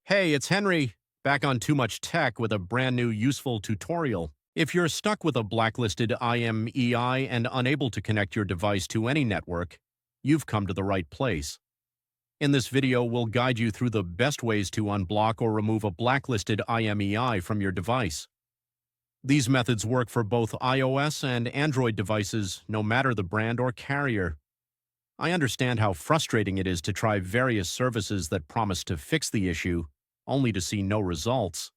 Hey, it's Henry, back on Too Much Tech with a brand new useful tutorial. If you're stuck with a blacklisted IMEI and unable to connect your device to any network, you've come to the right place. In this video, we'll guide you through the best ways to unblock or remove a blacklisted IMEI from your device. These methods work for both iOS and Android devices, no matter the brand or carrier. I understand how frustrating it is to try various services that promise to fix the issue, only to see no results.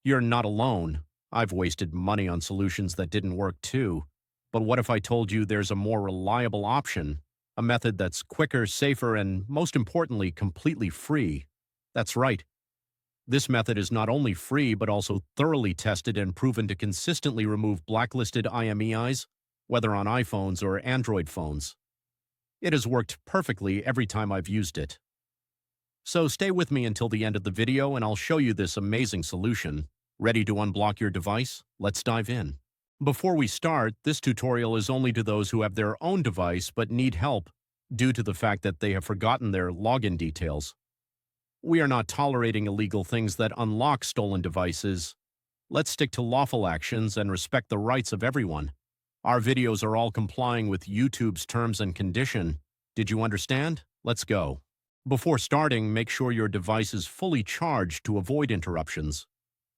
You're not alone. I've wasted money on solutions that didn't work too. But what if I told you there's a more reliable option? A method that's quicker, safer, and most importantly, completely free. That's right. This method is not only free, but also thoroughly tested and proven to consistently remove blacklisted IMEIs, whether on iPhones or Android phones. It has worked perfectly every time I've used it. So stay with me until the end of the video and I'll show you this amazing solution. Ready to unblock your device? Let's dive in. Before we start, this tutorial is only to those who have their own device but need help due to the fact that they have forgotten their login details. We are not tolerating illegal things that unlock stolen devices. Let's stick to lawful actions and respect the rights of everyone. Our videos are all complying with YouTube's terms and condition. Did you understand? Let's go. Before starting, make sure your device is fully charged to avoid interruptions.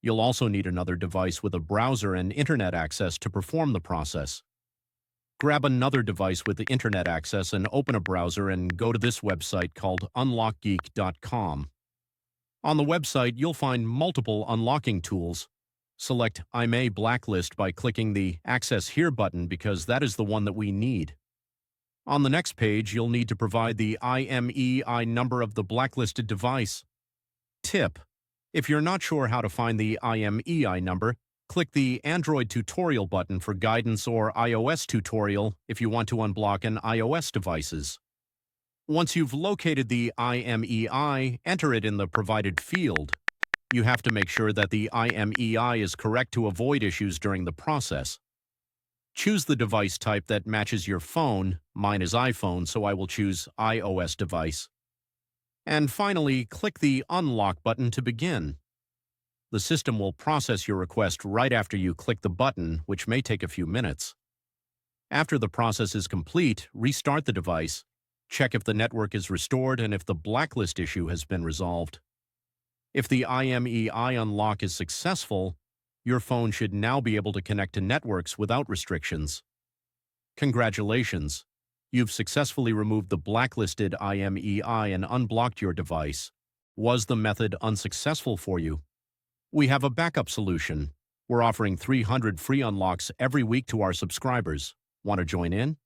You'll also need another device with a browser and internet access to perform the process. Grab another device with the internet access and open a browser and go to this website called unlockgeek.com. On the website, you'll find multiple unlocking tools. Select IMEI Blacklist by clicking the Access Here button because that is the one that we need. On the next page, you'll need to provide the IMEI number of the blacklisted device. Tip: if you're not sure how to find the IMEI number, click the Android tutorial button for guidance or iOS tutorial if you want to unblock an iOS devices. Once you've located the IMEI, enter it in the provided field. You have to make sure that the IMEI is correct to avoid issues during the process. Choose the device type that matches your phone. Mine is iPhone, so I will choose iOS device. And finally, click the Unlock button to begin. The system will process your request right after you click the button, which may take a few minutes. After the process is complete, restart the device, check if the network is restored and if the blacklist issue has been resolved. If the IMEI unlock is successful, your phone should now be able to connect to networks without restrictions. Congratulations! You've successfully removed the blacklisted IMEI and unblocked your device. Was the method unsuccessful for you? We have a backup solution. We're offering 300 free unlocks every week to our subscribers. Want to join in?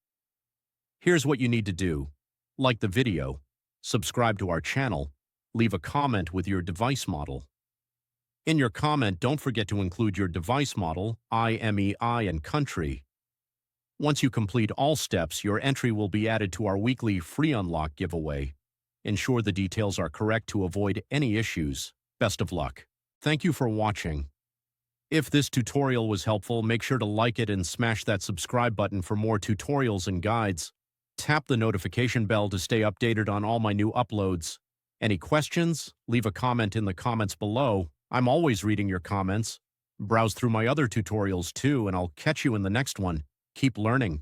Here's what you need to do. Like the video, subscribe to our channel, leave a comment with your device model. In your comment, don't forget to include your device model, IMEI, and country. Once you complete all steps, your entry will be added to our weekly free unlock giveaway. Ensure the details are correct to avoid any issues. Best of luck. Thank you for watching. If this tutorial was helpful, make sure to like it and smash that subscribe button for more tutorials and guides. Tap the notification bell to stay updated on all my new uploads. Any questions? Leave a comment in the comments below. I'm always reading your comments. Browse through my other tutorials too, and I'll catch you in the next one. Keep learning.